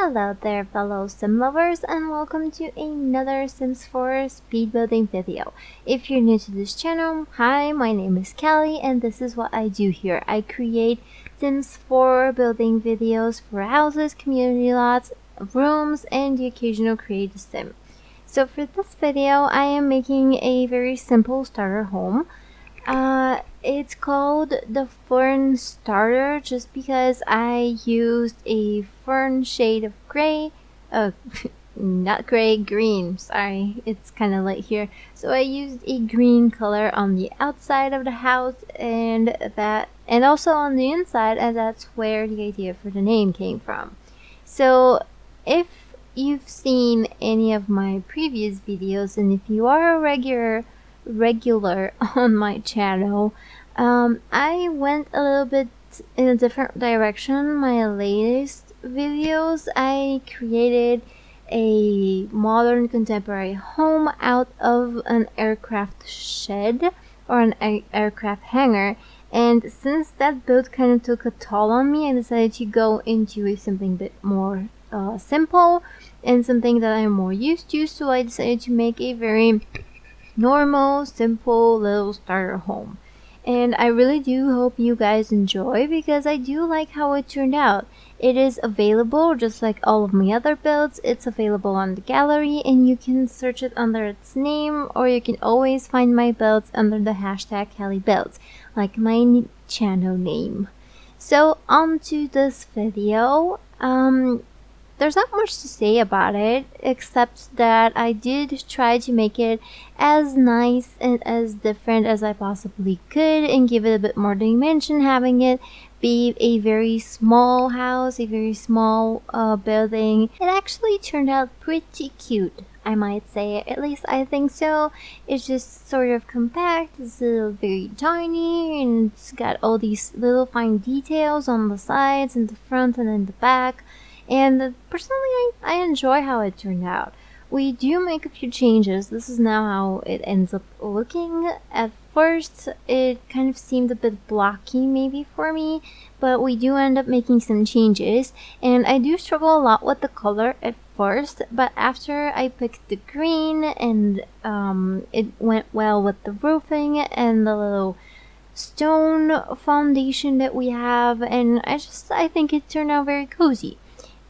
Hello there fellow sim lovers and welcome to another Sims 4 speed building video. If you're new to this channel, hi, my name is Kelly and this is what I do here. I create Sims 4 building videos for houses, community lots, rooms, and the occasional create a sim. So for this video, I am making a very simple starter home. It's called the Fern Starter just because I used a fern shade of gray. Not gray, green. Sorry, it's kind of light here. So I used a green color on the outside of the house and also on the inside, and that's where the idea for the name came from. So if you've seen any of my previous videos and if you are a regular on my channel, I went a little bit in a different direction. My latest videos, I created a modern contemporary home out of an aircraft shed or an aircraft hangar, and since that build kind of took a toll on me, I decided to go into something a bit more simple and something that I'm more used to. So I decided to make a very normal, simple little starter home. And I really do hope you guys enjoy because I do like how it turned out. It is available just like all of my other builds. It's available on the gallery and you can search it under its name, or you can always find my builds under the hashtag KellyBuilds, like my channel name. So on to this video. There's not much to say about it, except that I did try to make it as nice and as different as I possibly could and give it a bit more dimension, having it be a very small house, a very small building. It actually turned out pretty cute, I might say. At least I think so. It's just sort of compact, it's very tiny, and it's got all these little fine details on the sides, in the front, and in the back. And personally, I enjoy how it turned out. We do make a few changes. This is now how it ends up looking. At first, it kind of seemed a bit blocky maybe for me, but we do end up making some changes. And I do struggle a lot with the color at first, but after I picked the green and it went well with the roofing and the little stone foundation that we have, and I think it turned out very cozy.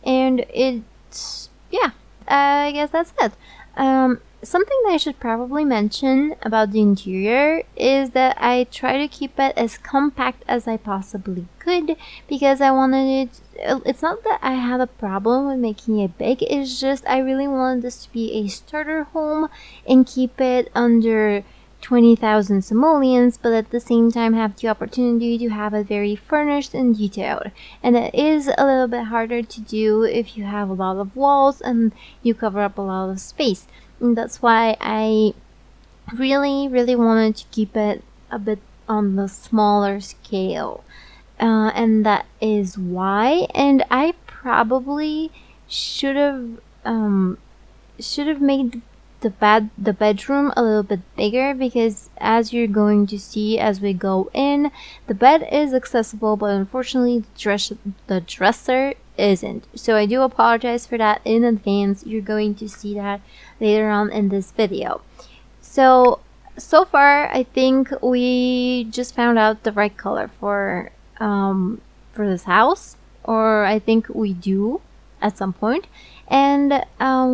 And it's, yeah, I guess that's it. Something that I should probably mention about the interior is that I try to keep it as compact as I possibly could because I wanted it. It's not that I had a problem with making it big, it's just I really wanted this to be a starter home and keep it under 20,000 simoleons, but at the same time have the opportunity to have it very furnished and detailed. And it is a little bit harder to do if you have a lot of walls and you cover up a lot of space. And that's why I really wanted to keep it a bit on the smaller scale. And that is why. And I probably should have made the bedroom a little bit bigger, because as you're going to see as we go in, the bed is accessible, but unfortunately the dresser isn't. So I do apologize for that in advance. You're going to see that later on in this video. So far I think we just found out the right color for this house, or I think we do at some point. And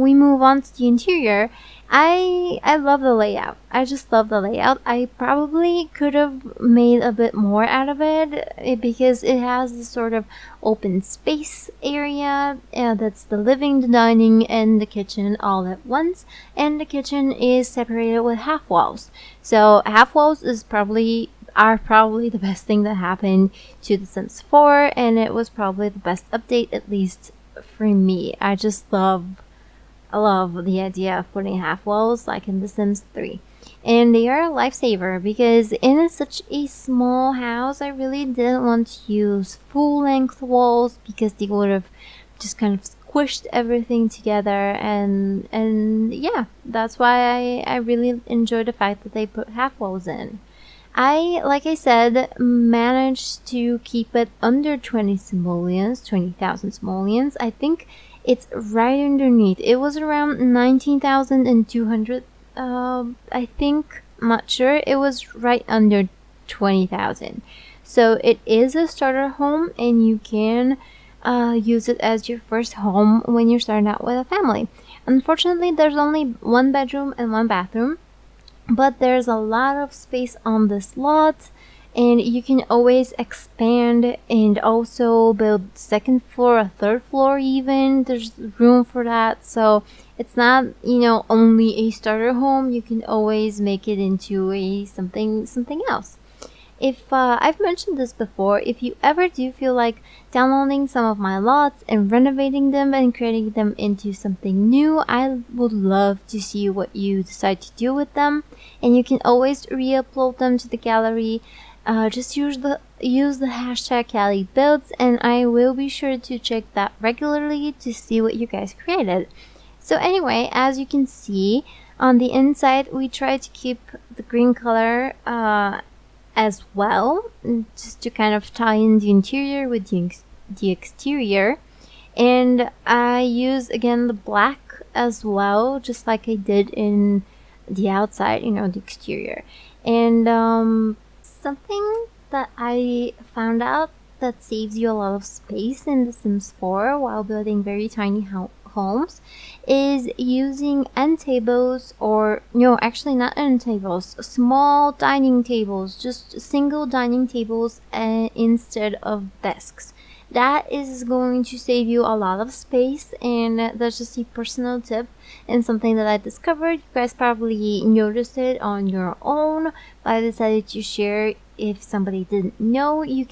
we move on to the interior. I love the layout. I just love the layout. I probably could have made a bit more out of it because it has this sort of open space area that's the living, the dining, and the kitchen all at once. And the kitchen is separated with half walls. So half walls are probably the best thing that happened to The Sims 4, and it was probably the best update, at least for me. I love the idea of putting half walls like in The Sims 3. And they are a lifesaver because in such a small house, I really didn't want to use full length walls because they would have just kind of squished everything together, and yeah, that's why I really enjoy the fact that they put half walls in. Like I said, managed to keep it under 20,000 simoleons. I think It's right underneath. It was around 19,200, I think. I'm not sure. It was right under 20,000. So it is a starter home, and you can use it as your first home when you're starting out with a family. Unfortunately, there's only one bedroom and one bathroom, but there's a lot of space on this lot, and you can always expand and also build second floor, a third floor even. There's room for that. So it's not, only a starter home. You can always make it into a something else. If I've mentioned this before, if you ever do feel like downloading some of my lots and renovating them and creating them into something new, I would love to see what you decide to do with them. And you can always re-upload them to the gallery. Just use the hashtag CaliBuilds, and I will be sure to check that regularly to see what you guys created. So anyway, as you can see, on the inside we try to keep the green color as well, just to kind of tie in the interior with the exterior. And I use again the black as well, just like I did in the outside, the exterior. And something that I found out that saves you a lot of space in The Sims 4 while building very tiny homes is using end tables, or no, actually not end tables, small dining tables, just single dining tables instead of desks. That is going to save you a lot of space, and that's just a personal tip and something that I discovered. You guys probably noticed it on your own, but I decided to share. If somebody didn't know, your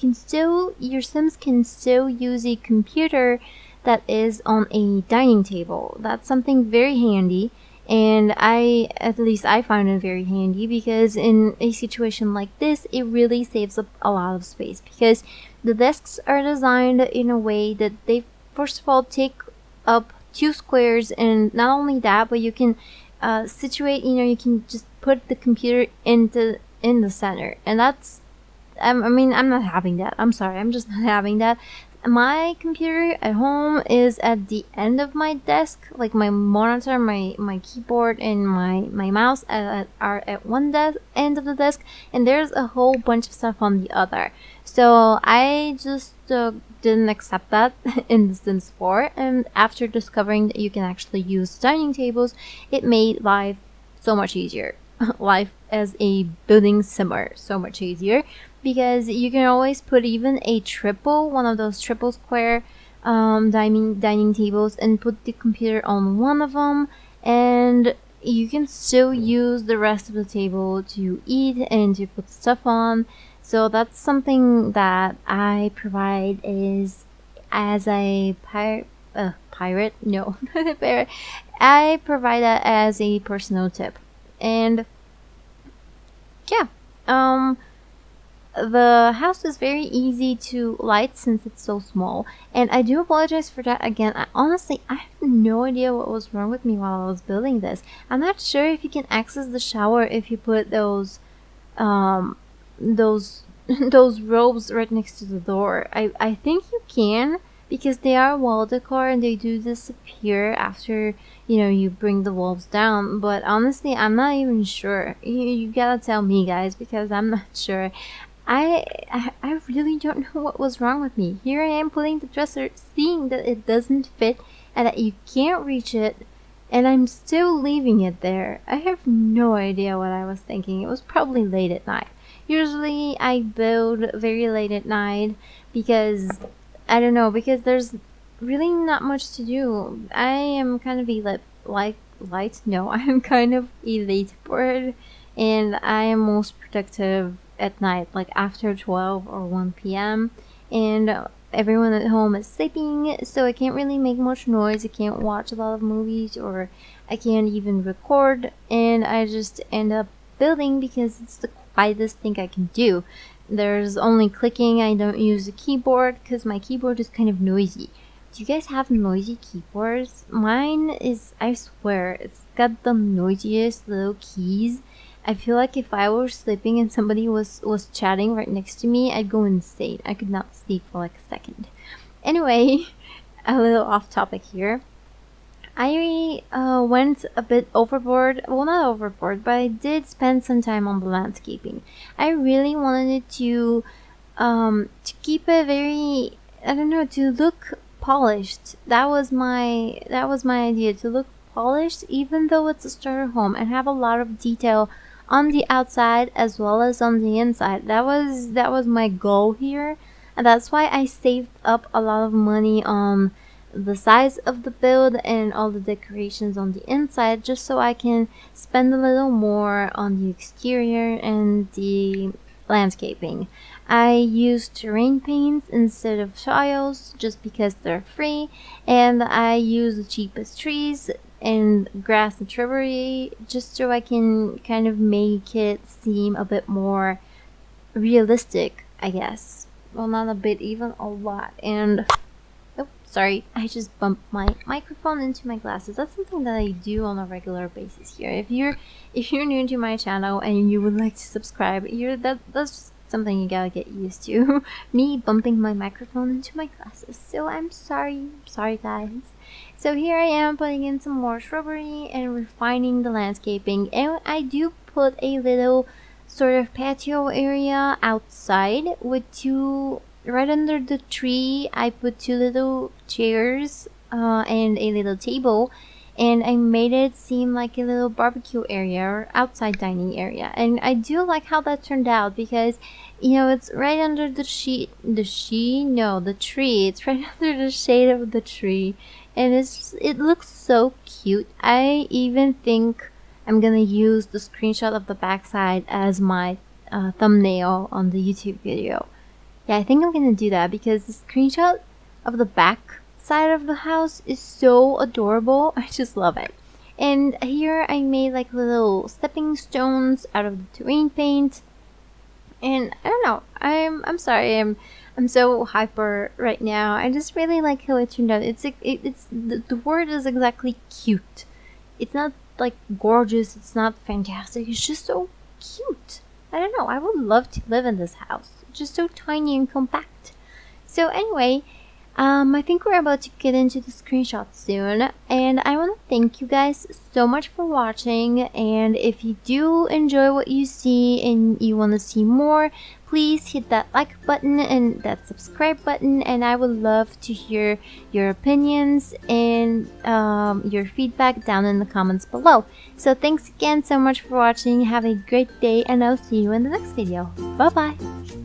Sims can still use a computer that is on a dining table. That's something very handy, and at least I found it very handy, because in a situation like this, it really saves up a lot of space, because the desks are designed in a way that they first of all take up 2 squares, and not only that, but you can situate, you can just put the computer in the center, and I'm not having that. I'm sorry, I'm just not having that. My computer at home is at the end of my desk, like my monitor, my keyboard, and my mouse are at one end of the desk, and there's a whole bunch of stuff on the other. So I just didn't accept that in The Sims 4, and after discovering that you can actually use dining tables, it made life so much easier. Life as a building simmer so much easier, because you can always put even one of those triple square dining tables, and put the computer on one of them, and you can still use the rest of the table to eat and to put stuff on. So that's something that I provide as a pirate. No, not a pirate. I provide that as a personal tip. And yeah, the house is very easy to light since it's so small, and I do apologize for that again. I have no idea what was wrong with me while I was building this. I'm not sure if you can access the shower if you put those those robes right next to the door. I think you can, because they are wall decor and they do disappear after you bring the walls down, but honestly I'm not even sure. You gotta tell me, guys, because I'm not sure. I really don't know what was wrong with me. Here I am putting the dresser, seeing that it doesn't fit and that you can't reach it, and I'm still leaving it there. I have no idea what I was thinking. It was probably late at night. Usually I build very late at night because I don't know, because there's really not much to do. I am kind of I am kind of a late bird, and I am most productive at night, like after 12 or 1 p.m. and everyone at home is sleeping, so I can't really make much noise. I can't watch a lot of movies, or I can't even record, and I just end up building because it's the quietest thing I can do. There's only clicking. I don't use a keyboard because my keyboard is kind of noisy. Do you guys have noisy keyboards? Mine is, I swear, it's got the noisiest little keys. I feel like if I were sleeping and somebody was chatting right next to me, I'd go insane. I could not sleep for like a second. Anyway, a little off topic here. I went a bit overboard. Well, not overboard, but I did spend some time on the landscaping. I really wanted it to keep it very, I don't know, to look polished. That was my idea, to look polished, even though it's a starter home, and have a lot of detail on the outside as well as on the inside. That was my goal here, and that's why I saved up a lot of money on the size of the build and all the decorations on the inside, just so I can spend a little more on the exterior and the landscaping. I use terrain paints instead of tiles just because they're free, and I use the cheapest trees and grass and shrubbery just so I can kind of make it seem a bit more realistic, I guess. Well, not a bit, even a lot. And oh, sorry, I just bumped my microphone into my glasses. That's something that I do on a regular basis here. If you're new to my channel and you would like to subscribe, that's just something you gotta get used to. Me bumping my microphone into my glasses. So I'm sorry guys. So here I am putting in some more shrubbery and refining the landscaping, and I do put a little sort of patio area outside with two. Right under the tree, I put two little chairs and a little table, and I made it seem like a little barbecue area or outside dining area. And I do like how that turned out because, it's right under the tree. It's right under the shade of the tree, and it looks so cute. I even think I'm gonna use the screenshot of the backside as my thumbnail on the YouTube video. Yeah, I think I'm gonna do that because the screenshot of the back side of the house is so adorable. I just love it. And here I made like little stepping stones out of the terrain paint. And I don't know, I'm sorry, I'm so hyper right now. I just really like how it turned out. It's the word is exactly cute. It's not like gorgeous, it's not fantastic, it's just so cute. I don't know, I would love to live in this house. Just so tiny and compact. So anyway, I think we're about to get into the screenshots soon, and I want to thank you guys so much for watching. And if you do enjoy what you see and you want to see more, please hit that like button and that subscribe button, and I would love to hear your opinions and your feedback down in the comments below. So thanks again so much for watching. Have a great day, and I'll see you in the next video. Bye bye.